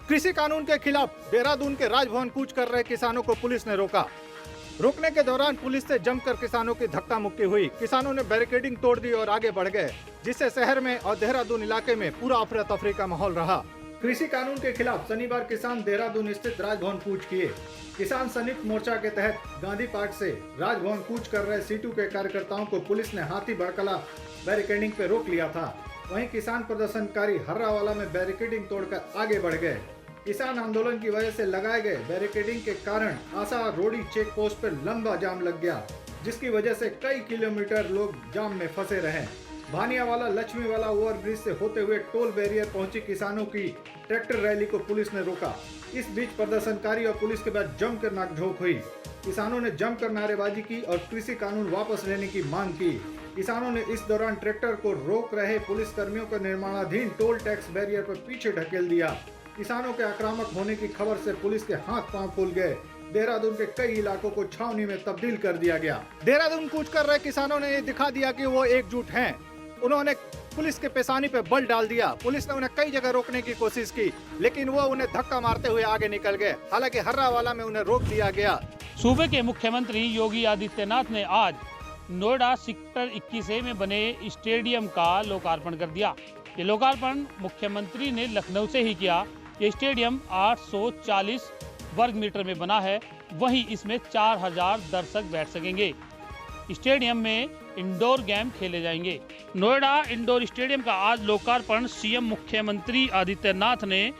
कृषि कानून के खिलाफ देहरादून के राजभवन कूच कर रहे किसानों को पुलिस ने रोका। रोकने के दौरान पुलिस से जमकर किसानों की धक्का मुक्की हुई। किसानों ने बैरिकेडिंग तोड़ दी और आगे बढ़ गए, जिससे शहर में और देहरादून इलाके में पूरा अफरा तफरी का माहौल रहा। कृषि कानून के खिलाफ शनिवार किसान देहरादून स्थित राजभवन कूच किए। किसान संयुक्त मोर्चा के तहत गांधी पार्क से राजभवन कूच कर रहे सीटू के कार्यकर्ताओं को पुलिस ने हाथी बड़कला बैरिकेडिंग पे रोक लिया था। वहीं किसान प्रदर्शनकारी हर्रावाला में बैरिकेडिंग तोड़कर आगे बढ़ गए। किसान आंदोलन की वजह से लगाए गए बैरिकेडिंग के कारण आशा रोडी चेक पोस्ट पर लंबा जाम लग गया, जिसकी वजह से कई किलोमीटर लोग जाम में फंसे रहे। भानियावाला लक्ष्मीवाला ओवरब्रिज से होते हुए टोल बैरियर पहुंची किसानों की ट्रैक्टर रैली को पुलिस ने रोका। इस बीच प्रदर्शनकारी और पुलिस के बीच जमकर नोकझोंक हुई। किसानों ने जमकर नारेबाजी की और कृषि कानून वापस लेने की मांग की। किसानों ने इस दौरान ट्रैक्टर को रोक रहे पुलिस कर्मियों को निर्माणाधीन टोल टैक्स बैरियर पर पीछे ढकेल दिया। किसानों के आक्रामक होने की खबर से पुलिस के हाथ पांव फूल गए। देहरादून के कई इलाकों को छावनी में तब्दील कर दिया गया। देहरादून कूच कर रहे किसानों ने ये दिखा दिया कि वो एकजुट हैं। उन्होंने पुलिस के पेशानी पे बल डाल दिया। पुलिस ने उन्हें कई जगह रोकने की कोशिश की, लेकिन वो उन्हें धक्का मारते हुए आगे निकल गए। हालांकि हर्रावाला में उन्हें रोक दिया गया। सूबे के मुख्यमंत्री योगी आदित्यनाथ ने आज नोएडा सेक्टर 21A में बने स्टेडियम का लोकार्पण कर दिया। ये लोकार्पण मुख्यमंत्री ने लखनऊ से ही किया। ये स्टेडियम 840 वर्ग मीटर में बना है, वहीं इसमें 4000 दर्शक बैठ सकेंगे। स्टेडियम में इंडोर गेम खेले जाएंगे। नोएडा इंडोर स्टेडियम का आज लोकार्पण सीएम मुख्यमंत्री आदित्यनाथ ने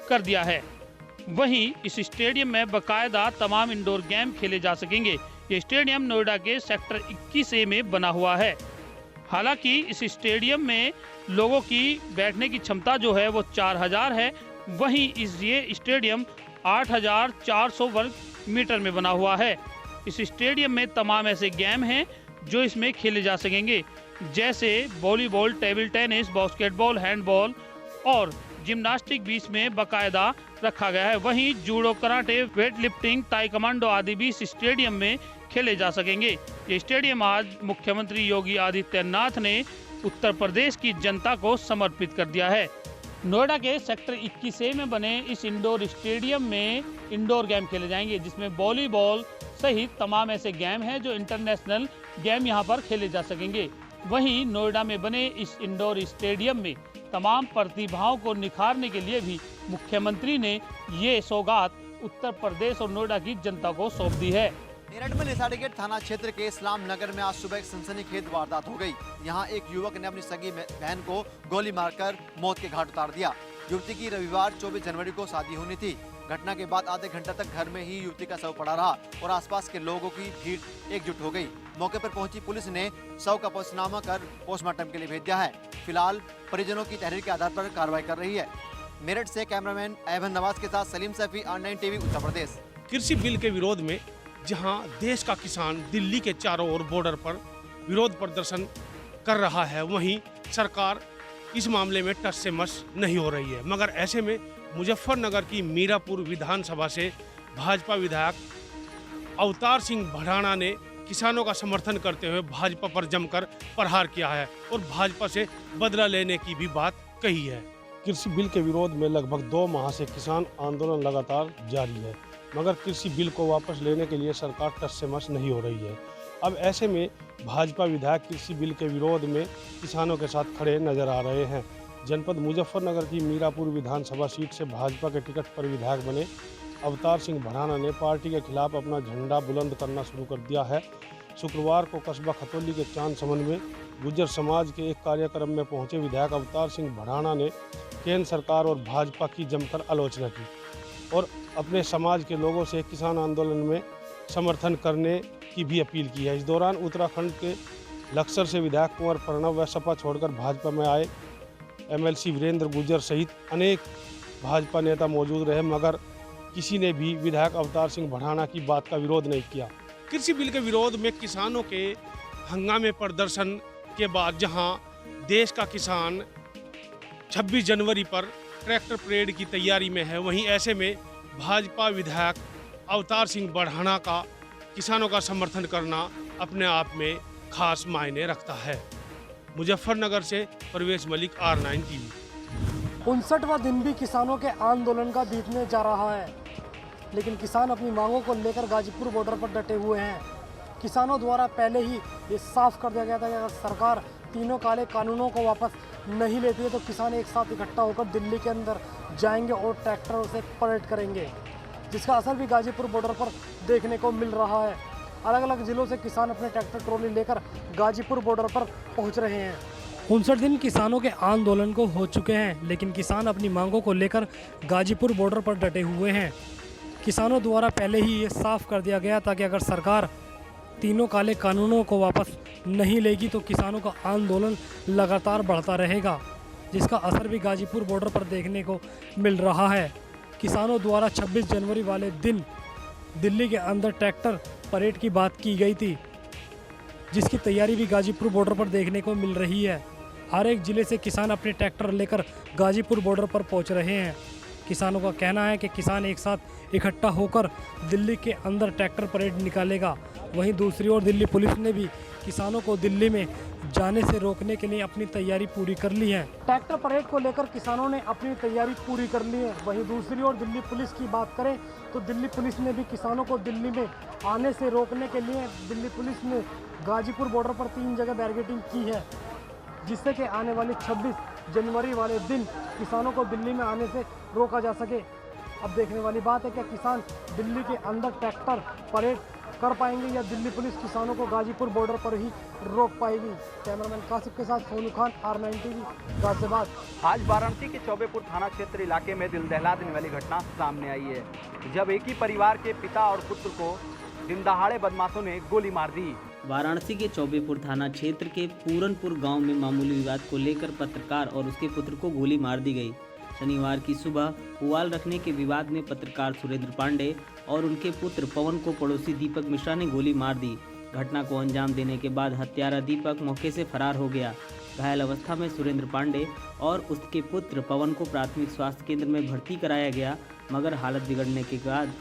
कर दिया है। वहीं इस स्टेडियम में बकायदा तमाम इंडोर गेम खेले जा सकेंगे। ये स्टेडियम नोएडा के सेक्टर 21A में बना हुआ है। हालांकि इस स्टेडियम में लोगों की बैठने की क्षमता जो है वो 4000 है, वहीं ये स्टेडियम 8400 वर्ग मीटर में बना हुआ है। इस स्टेडियम में तमाम ऐसे गेम हैं जो इसमें खेले जा सकेंगे, जैसे volleyball, table tennis, basketball, handball और जिम्नास्टिक बीच में बकायदा रखा गया है। वहीं judo, karate, weight lifting, taekwondo आदि भी इस स्टेडियम में खेले जा सकेंगे। ये स्टेडियम आज मुख्यमंत्री योगी आदित्यनाथ ने उत्तर प्रदेश की जनता को समर्पित कर दिया है। नोएडा के सेक्टर 21A में बने इस इंडोर स्टेडियम में इंडोर गेम खेले जाएंगे, जिसमें वॉलीबॉल सहित तमाम ऐसे गेम हैं जो इंटरनेशनल गेम यहां पर खेले जा सकेंगे। वहीं नोएडा में बने इस इंडोर स्टेडियम में तमाम प्रतिभाओं को निखारने के लिए भी मुख्यमंत्री ने ये सौगात उत्तर प्रदेश और नोएडा की जनता को सौंप दी है। मेरठ में लिसाड़ी थाना क्षेत्र के इस्लाम नगर में आज सुबह एक सनसनीखेज वारदात हो गई। यहाँ एक युवक ने अपनी सगी बहन को गोली मारकर मौत के घाट उतार दिया। युवती की रविवार 24 जनवरी को शादी होनी थी। घटना के बाद आधे घंटे तक घर में ही युवती का शव पड़ा रहा और आसपास के लोगों की भीड़ एकजुट हो गई। मौके पर पहुंची पुलिस ने शव का पंचनामा कर पोस्टमार्टम के लिए भेज दिया है। फिलहाल परिजनों की तहरीर के आधार पर कार्रवाई कर रही है। मेरठ से कैमरामैन ऐवन नवाज के साथ सलीम सैफी, R9 TV, उत्तर प्रदेश। कृषि बिल के विरोध में जहां देश का किसान दिल्ली के चारों ओर बॉर्डर पर विरोध प्रदर्शन कर रहा है, वहीं सरकार इस मामले में टस से मस नहीं हो रही है। मगर ऐसे में मुजफ्फरनगर की मीरापुर विधानसभा से भाजपा विधायक अवतार सिंह भड़ाना ने किसानों का समर्थन करते हुए भाजपा पर जमकर प्रहार किया है और भाजपा से बदला लेने की भी बात कही है। कृषि बिल के विरोध में लगभग 2 माह से किसान आंदोलन लगातार जारी है, मगर कृषि बिल को वापस लेने के लिए सरकार टस से मस नहीं हो रही है। अब ऐसे में भाजपा विधायक कृषि बिल के विरोध में किसानों के साथ खड़े नजर आ रहे हैं। जनपद मुजफ्फरनगर की मीरापुर विधानसभा सीट से भाजपा के टिकट पर विधायक बने अवतार सिंह भड़ाना ने पार्टी के खिलाफ अपना झंडा बुलंद करना शुरू कर दिया है। शुक्रवार को कस्बा खतौली के चांद समन में गुर्जर समाज के एक कार्यक्रम में पहुंचे विधायक अवतार सिंह भड़ाना ने केंद्र सरकार और भाजपा की जमकर आलोचना की और अपने समाज के लोगों से किसान आंदोलन में समर्थन करने की भी अपील की है। इस दौरान उत्तराखंड के लक्सर से विधायक कुंवर प्रणव व सपा छोड़कर भाजपा में आए MLC वीरेंद्र गुर्जर सहित अनेक भाजपा नेता मौजूद रहे, मगर किसी ने भी विधायक अवतार सिंह भड़ाना की बात का विरोध नहीं किया। कृषि बिल के विरोध में किसानों के हंगामे प्रदर्शन के बाद जहां देश का किसान 26 जनवरी पर ट्रैक्टर परेड की तैयारी में है, वहीं ऐसे में भाजपा विधायक अवतार सिंह भड़ाना का किसानों का समर्थन करना अपने आप में खास मायने रखता है। मुजफ्फरनगर से परवेश मलिक, R9 TV। 59वां दिन भी किसानों के आंदोलन का बीतने जा रहा है, लेकिन किसान अपनी मांगों को लेकर गाजीपुर बॉर्डर पर डटे हुए हैं। किसानों द्वारा पहले ही ये साफ कर दिया गया था कि अगर सरकार तीनों काले कानूनों को वापस नहीं लेती है तो किसान एक साथ इकट्ठा होकर दिल्ली के अंदर जाएंगे और ट्रैक्टरों से परेड करेंगे, जिसका असर भी गाजीपुर बॉर्डर पर देखने को मिल रहा है। अलग अलग जिलों से किसान अपने ट्रैक्टर ट्रॉली लेकर गाजीपुर बॉर्डर पर पहुंच रहे हैं। 59 दिन किसानों के आंदोलन को हो चुके हैं, लेकिन किसान अपनी मांगों को लेकर गाजीपुर बॉर्डर पर डटे हुए हैं। किसानों द्वारा पहले ही ये साफ कर दिया गया था कि अगर सरकार तीनों काले कानूनों को वापस नहीं लेगी तो किसानों का आंदोलन लगातार बढ़ता रहेगा, जिसका असर भी गाजीपुर बॉर्डर पर देखने को मिल रहा है। किसानों द्वारा 26 जनवरी वाले दिन दिल्ली के अंदर ट्रैक्टर परेड की बात की गई थी, जिसकी तैयारी भी गाजीपुर बॉर्डर पर देखने को मिल रही है। हर एक ज़िले से किसान अपने ट्रैक्टर लेकर गाजीपुर बॉर्डर पर पहुंच रहे हैं। किसानों का कहना है कि किसान एक साथ इकट्ठा होकर दिल्ली के अंदर ट्रैक्टर परेड निकालेगा। वहीं दूसरी ओर दिल्ली पुलिस ने भी किसानों को दिल्ली में जाने से रोकने के लिए अपनी तैयारी पूरी कर ली है। ट्रैक्टर परेड को लेकर किसानों ने अपनी तैयारी पूरी कर ली है। वहीं दूसरी ओर दिल्ली पुलिस की बात करें तो दिल्ली पुलिस ने भी किसानों को दिल्ली में आने से रोकने के लिए दिल्ली पुलिस ने गाजीपुर बॉर्डर पर 3 जगह बैरिकेडिंग की है, जिससे कि आने वाली 26 जनवरी वाले दिन किसानों को दिल्ली में आने से रोका जा सके। अब देखने वाली बात है कि किसान दिल्ली के अंदर ट्रैक्टर परेड कर पाएंगे या दिल्ली पुलिस किसानों को गाजीपुर बॉर्डर पर ही रोक पाएगी। कैमरामैन कासिफ के साथ सोनू खान, R9 TV, गाजियाबाद। आज वाराणसी के चौबेपुर थाना क्षेत्र इलाके में दिल दहला देने वाली घटना सामने आई है, जब एक ही परिवार के पिता और पुत्र को दिन दहाड़े बदमाशों ने गोली मार दी। वाराणसी के चौबेपुर थाना क्षेत्र के पूरनपुर गांव में मामूली विवाद को लेकर पत्रकार और उसके पुत्र को गोली मार दी गई। शनिवार की सुबह पुआल रखने के विवाद में पत्रकार सुरेंद्र पांडे और उनके पुत्र पवन को पड़ोसी दीपक मिश्रा ने गोली मार दी। घटना को अंजाम देने के बाद हत्यारा दीपक मौके से फरार हो गया। घायल अवस्था में सुरेंद्र पांडे और उसके पुत्र पवन को प्राथमिक स्वास्थ्य केंद्र में भर्ती कराया गया, मगर हालत बिगड़ने के बाद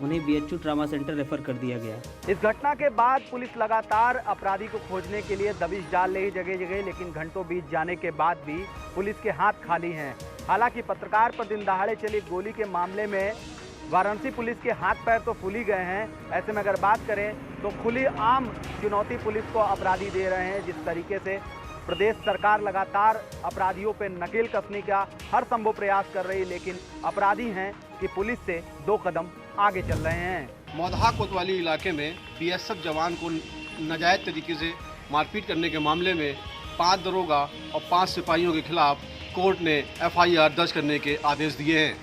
उन्हें BHU ट्रामा सेंटर रेफर कर दिया गया। इस घटना के बाद पुलिस लगातार अपराधी को खोजने के लिए दबिश डाल रही जगह जगह, लेकिन घंटों बीत जाने के बाद भी पुलिस के हाथ खाली हैं। हालांकि पत्रकार पर दिन दहाड़े चली गोली के मामले में वाराणसी पुलिस के हाथ पैर तो फूल ही गए हैं। ऐसे में अगर बात करें तो खुली आम चुनौती पुलिस को अपराधी दे रहे हैं। जिस तरीके से प्रदेश सरकार लगातार अपराधियों पर नकेल कसने का हर संभव प्रयास कर रही है, लेकिन अपराधी हैं कि पुलिस से 2 कदम आगे चल रहे हैं। मौदहा कोतवाली इलाके में BSF जवान को नाजायज तरीके से मारपीट करने के मामले में 5 दरोगा और 5 सिपाहियों के खिलाफ कोर्ट ने FIR दर्ज करने के आदेश दिए हैं।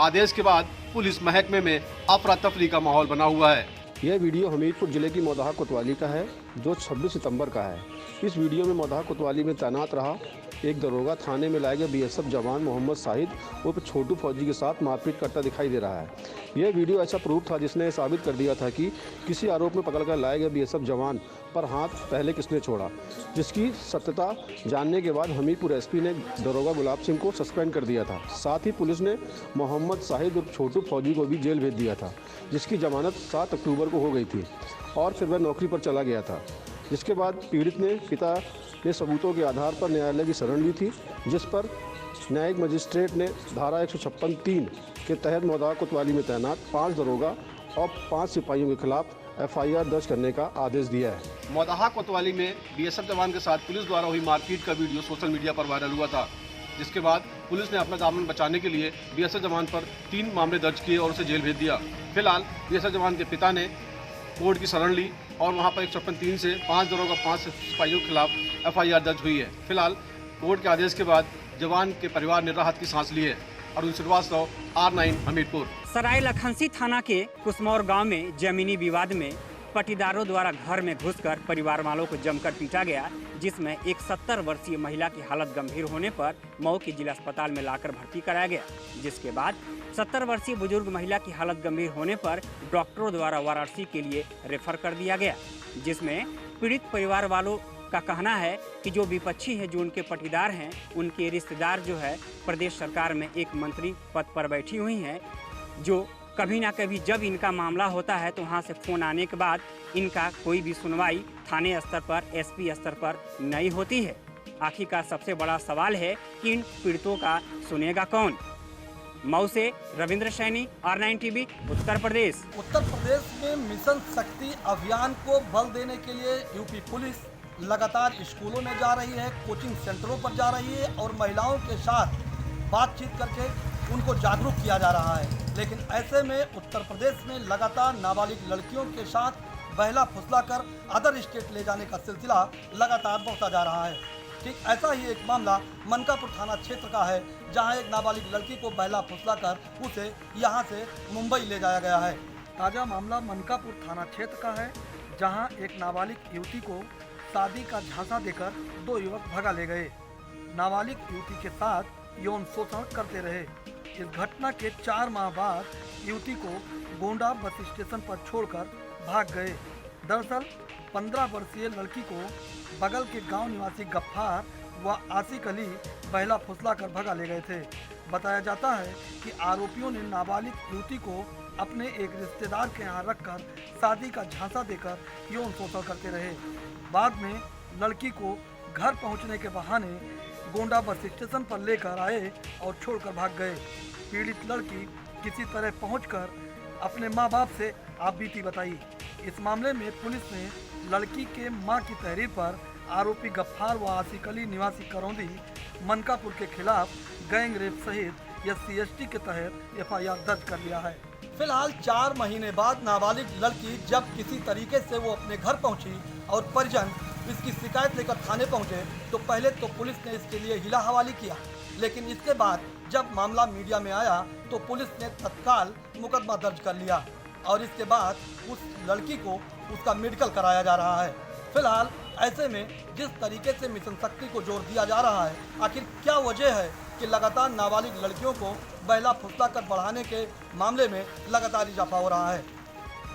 आदेश के बाद पुलिस महकमे में अफरा तफरी का माहौल बना हुआ है। यह वीडियो हमीरपुर जिले की मौदहा कोतवाली का है, जो 26 सितंबर का है। इस वीडियो में मौदहा कोतवाली में तैनात रहा एक दरोगा थाने में लाए गए BSF जवान मोहम्मद साहिद उर्फ छोटू फौजी के साथ मारपीट करता दिखाई दे रहा है। यह वीडियो ऐसा प्रूफ था जिसने साबित कर दिया था कि किसी आरोप में पकड़कर लाए गए BSF जवान पर हाथ पहले किसने छोड़ा, जिसकी सत्यता जानने के बाद हमीरपुर SP ने दरोगा गुलाब सिंह को सस्पेंड कर दिया था। साथ ही पुलिस ने मोहम्मद साहिद उर्फ छोटू फौजी को भी जेल भेज दिया था, जिसकी जमानत 7 अक्टूबर को हो गई थी और फिर वह नौकरी पर चला गया था। जिसके बाद पीड़ित ने पिता ने सबूतों के आधार पर न्यायालय की शरण ली थी, जिस पर न्यायिक मजिस्ट्रेट ने धारा 156(3) के तहत मौदहा कोतवाली में तैनात 5 दरोगा और 5 सिपाहियों के खिलाफ FIR दर्ज करने का आदेश दिया है। मौदहा कोतवाली में BSF जवान के साथ पुलिस द्वारा हुई मारपीट का वीडियो सोशल मीडिया पर वायरल हुआ था, जिसके बाद पुलिस ने अपना दामन बचाने के लिए BSF जवान पर 3 मामले दर्ज किए और उसे जेल भेज दिया। फिलहाल BSF जवान के पिता ने कोर्ट की शरण ली और वहां पर 156(3) से 5 दरोगा 5 सिपाहियों के खिलाफ FIR दर्ज हुई है। फिलहाल कोर्ट के आदेश के बाद जवान के परिवार ने राहत की सांस ली है। अरुण श्रीवास्तव, R9 हमीरपुर। सराय लखनसी थाना के कुसमौर गांव में जमीनी विवाद में पटीदारों द्वारा घर में घुसकर परिवार वालों को जमकर पीटा गया, जिसमें एक 70 वर्षीय महिला की हालत गंभीर होने पर मऊ के जिला अस्पताल में लाकर भर्ती कराया गया। जिसके बाद 70 वर्षीय बुजुर्ग महिला की हालत गंभीर होने पर डॉक्टरों द्वारा वाराणसी के लिए रेफर कर दिया गया, जिसमें पीड़ित परिवार वालों का कहना है कि जो विपक्षी है, जो उनके पटीदार हैं, उनके रिश्तेदार जो है प्रदेश सरकार में एक मंत्री पद पर बैठी हुई हैं, जो कभी ना कभी जब इनका मामला होता है तो वहाँ से फ़ोन आने के बाद इनका कोई भी सुनवाई थाने स्तर पर SP स्तर पर नहीं होती है। आखिरकार सबसे बड़ा सवाल है कि इन पीड़ितों का सुनेगा कौन। मऊ से रविंद्र सैनी, R9 TV, उत्तर प्रदेश। उत्तर प्रदेश में मिशन शक्ति अभियान को बल देने के लिए यूपी पुलिस लगातार स्कूलों में जा रही है, कोचिंग सेंटरों पर जा रही है और महिलाओं के साथ बातचीत करके उनको जागरूक किया जा रहा है। लेकिन ऐसे में उत्तर प्रदेश में लगातार नाबालिग लड़कियों के साथ बहला फुसला कर अदर स्टेट ले जाने का सिलसिला लगातार बढ़ता जा रहा है। ठीक ऐसा ही एक मामला मनकापुर थाना क्षेत्र का है, जहां एक नाबालिग लड़की को बहला फुसला कर उसे यहां से मुंबई ले जाया गया है। ताज़ा मामला मनकापुर थाना क्षेत्र का है, जहां एक नाबालिग युवती को शादी का झांसा देकर 2 युवक भगा ले गए। नाबालिग युवती के साथ यौन शोषण करते रहे। इस घटना के 4 माह बाद युवती को गोंडा बस स्टेशन पर छोड़कर भाग गए। दरअसल 15 वर्षीय लड़की को बगल के गांव निवासी गफ्फार व आसिक अली बहला फुसला कर भगा ले गए थे। बताया जाता है कि आरोपियों ने नाबालिग युवती को अपने एक रिश्तेदार के यहाँ रखकर शादी का झांसा देकर यौन शोषण करते रहे। बाद में लड़की को घर पहुँचने के बहाने गोंडा बस स्टेशन पर लेकर आए और छोड़कर भाग गए। पीड़ित लड़की किसी तरह पहुंचकर अपने मां बाप से आपबीती बताई। इस मामले में पुलिस ने लड़की के मां की तहरीर पर आरोपी गफ्फार व आसिक अली निवासी करौंदी मनकापुर के खिलाफ गैंग रेप सहित SC/ST के तहत FIR दर्ज कर लिया है। फिलहाल 4 महीने बाद नाबालिग लड़की जब किसी तरीके से वो अपने घर पहुंची और परिजन इसकी शिकायत लेकर थाने पहुंचे, तो पहले तो पुलिस ने इसके लिए हिला हवाली किया, लेकिन इसके बाद जब मामला मीडिया में आया तो पुलिस ने तत्काल मुकदमा दर्ज कर लिया और इसके बाद उस लड़की को उसका मेडिकल कराया जा रहा है। फिलहाल ऐसे में जिस तरीके से मिशन शक्ति को जोर दिया जा रहा है, आखिर क्या वजह है कि लगातार नाबालिग लड़कियों को बहला फुसला कर बढ़ाने के मामले में लगातार इजाफा हो रहा है।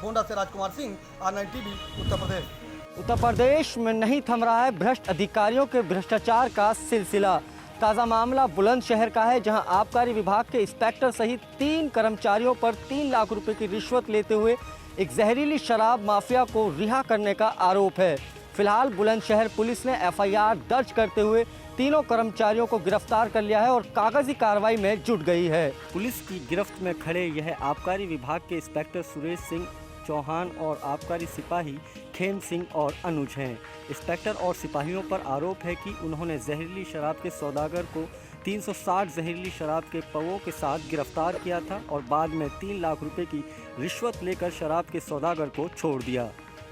गोंडा से राजकुमार सिंह, R9 TV, उत्तर प्रदेश। उत्तर प्रदेश में नहीं थम रहा है भ्रष्ट अधिकारियों के भ्रष्टाचार का सिलसिला। ताज़ा मामला बुलंदशहर का है, जहां आबकारी विभाग के इंस्पेक्टर सहित 3 कर्मचारियों पर 3 लाख रुपए की रिश्वत लेते हुए एक जहरीली शराब माफिया को रिहा करने का आरोप है। फिलहाल बुलंदशहर पुलिस ने FIR दर्ज करते हुए तीनों कर्मचारियों को गिरफ्तार कर लिया है और कागजी कार्रवाई में जुट गई है। पुलिस की गिरफ्त में खड़े यह आबकारी विभाग के इंस्पेक्टर सुरेश सिंह चौहान और आबकारी सिपाही खेम सिंह और अनुज हैं। इंस्पेक्टर और सिपाहियों पर आरोप है कि उन्होंने जहरीली शराब के सौदागर को 360 जहरीली शराब के पवों के साथ गिरफ्तार किया था और बाद में 3 लाख रुपए की रिश्वत लेकर शराब के सौदागर को छोड़ दिया।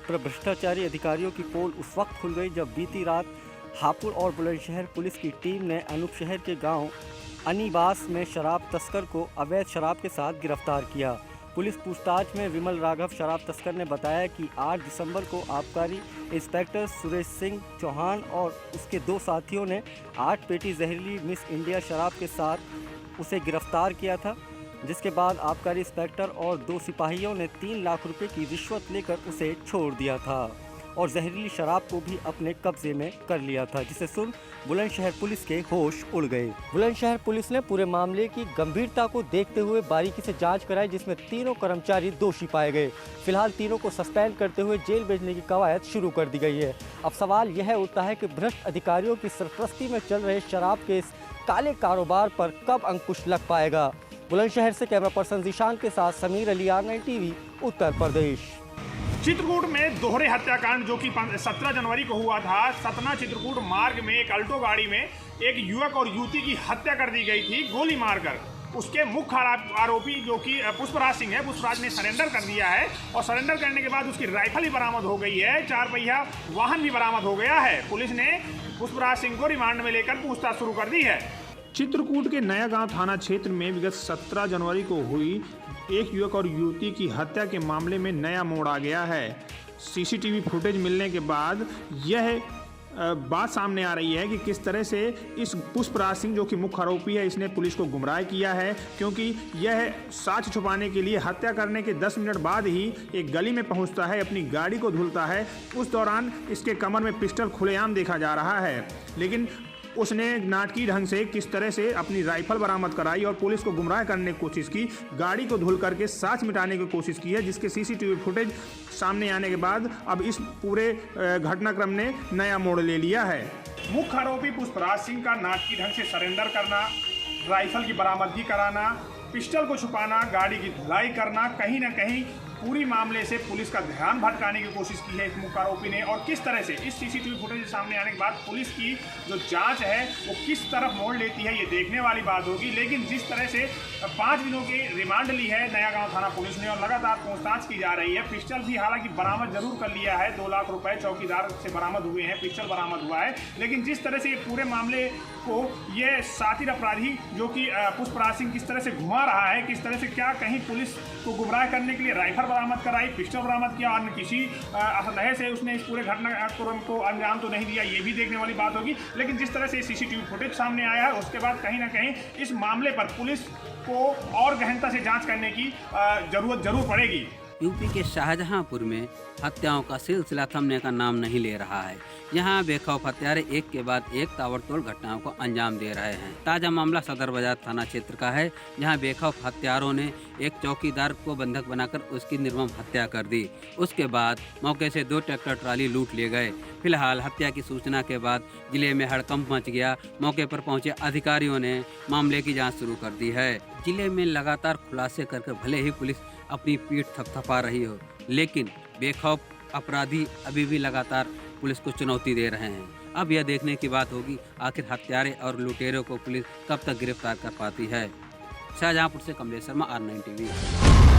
पर भ्रष्टाचारी अधिकारियों की पोल उस वक्त खुल गई जब बीती रात हापुड़ और बुलंदशहर पुलिस की टीम ने अनूप शहर के गाँव अनीबास में शराब तस्कर को अवैध शराब के साथ गिरफ्तार किया। पुलिस पूछताछ में विमल राघव शराब तस्कर ने बताया कि 8 दिसंबर को आबकारी इंस्पेक्टर सुरेश सिंह चौहान और उसके 2 साथियों ने 8 पेटी जहरीली मिस इंडिया शराब के साथ उसे गिरफ्तार किया था, जिसके बाद आबकारी इंस्पेक्टर और 2 सिपाहियों ने 3 लाख रुपए की रिश्वत लेकर उसे छोड़ दिया था और जहरीली शराब को भी अपने कब्जे में कर लिया था, जिसे सुन बुलंदशहर पुलिस के होश उड़ गए। बुलंदशहर पुलिस ने पूरे मामले की गंभीरता को देखते हुए बारीकी से जांच कराई, जिसमें तीनों कर्मचारी दोषी पाए गए। फिलहाल तीनों को सस्पेंड करते हुए जेल भेजने की कवायद शुरू कर दी गई है। अब सवाल यह उठता है कि भ्रष्ट अधिकारियों की सरपरस्ती में चल रहे शराब के इस काले कारोबार पर कब अंकुश लग पाएगा। बुलंदशहर से कैमरा पर्सन जीशान के साथ समीर अली, R9 TV, उत्तर प्रदेश। चित्रकूट में दोहरे हत्याकांड जो कि 17 जनवरी को हुआ था। सतना चित्रकूट मार्ग में एक अल्टो गाड़ी में एक युवक और युवती की हत्या कर दी गई थी गोली मारकर। उसके मुख्य आरोपी जो कि पुष्पराज सिंह है, पुष्पराज ने सरेंडर कर दिया है और सरेंडर करने के बाद उसकी राइफल भी बरामद हो गई है, 4 पहिया वाहन भी बरामद हो गया है। पुलिस ने पुष्पराज सिंह को रिमांड में लेकर पूछताछ शुरू कर दी है। चित्रकूट के नया गांव थाना क्षेत्र में विगत 17 जनवरी को हुई एक युवक और युवती की हत्या के मामले में नया मोड़ आ गया है। CCTV फुटेज मिलने के बाद यह बात सामने आ रही है कि किस तरह से इस पुष्पराज सिंह जो कि मुख्य आरोपी है, इसने पुलिस को गुमराह किया है, क्योंकि यह साक्ष्य छुपाने के लिए हत्या करने के 10 मिनट बाद ही एक गली में पहुंचता है, अपनी गाड़ी को धुलता है। उस दौरान इसके कमर में पिस्टल खुलेआम देखा जा रहा है, लेकिन उसने नाटकीय ढंग से किस तरह से अपनी राइफल बरामद कराई और पुलिस को गुमराह करने की कोशिश की, गाड़ी को धुल करके साक्ष्य मिटाने की कोशिश की है, जिसके सीसीटीवी फुटेज सामने आने के बाद अब इस पूरे घटनाक्रम ने नया मोड़ ले लिया है। मुख्य आरोपी पुष्पराज सिंह का नाटकीय ढंग से सरेंडर करना, राइफल की बरामदगी कराना, पिस्टल को छुपाना, गाड़ी की धुलाई करना, कहीं ना कहीं पूरी मामले से पुलिस का ध्यान भटकाने की कोशिश की है इस मुख्य आरोपी ने। और किस तरह से इस सीसीटीवी फुटेज सामने आने के बाद पुलिस की जो जांच है वो किस तरफ मोड़ लेती है, ये देखने वाली बात होगी। लेकिन जिस तरह से 5 दिनों की रिमांड ली है नया गांव थाना पुलिस ने और लगातार पूछताछ की जा रही है, पिस्टल भी हालांकि बरामद जरूर कर लिया है, 2 लाख रुपए चौकीदार से बरामद हुए हैं, पिस्टल बरामद हुआ है। लेकिन जिस तरह से ये पूरे मामले को ये शातिर अपराधी जो कि पुष्पराज सिंह किस तरह से घुमा रहा है, किस तरह से क्या कहीं पुलिस को गुमराह करने के लिए राइफल बरामद कराई, पिस्टल बरामद किया, अन्य किसी असलहे से उसने इस पूरे घटनाक्रम को अंजाम तो नहीं दिया, ये भी देखने वाली बात होगी। लेकिन जिस तरह से सीसीटीवी फुटेज सामने आया है उसके बाद कहीं ना कहीं इस मामले पर पुलिस को और गहनता से जांच करने की जरूरत जरूर पड़ेगी। यूपी के शाहजहांपुर में हत्याओं का सिलसिला थमने का नाम नहीं ले रहा है। यहाँ बेखौफ हत्यारे एक के बाद एक ताबड़तोड़ घटनाओं को अंजाम दे रहे हैं। ताज़ा मामला सदर बाजार थाना क्षेत्र का है, जहाँ बेखौफ हत्यारों ने एक चौकीदार को बंधक बनाकर उसकी निर्मम हत्या कर दी। उसके बाद मौके से 2 ट्रैक्टर ट्राली लूट लिए गए। फिलहाल हत्या की सूचना के बाद जिले में हड़कंप मच गया। मौके पर पहुंचे अधिकारियों ने मामले की जाँच शुरू कर दी है। जिले में लगातार खुलासे करके भले ही पुलिस अपनी पीठ थपथपा रही हो, लेकिन बेखौफ अपराधी अभी भी लगातार पुलिस को चुनौती दे रहे हैं। अब यह देखने की बात होगी आखिर हत्यारे और लुटेरों को पुलिस कब तक गिरफ्तार कर पाती है। शाहजहांपुर से कमलेश शर्मा, R9 TV।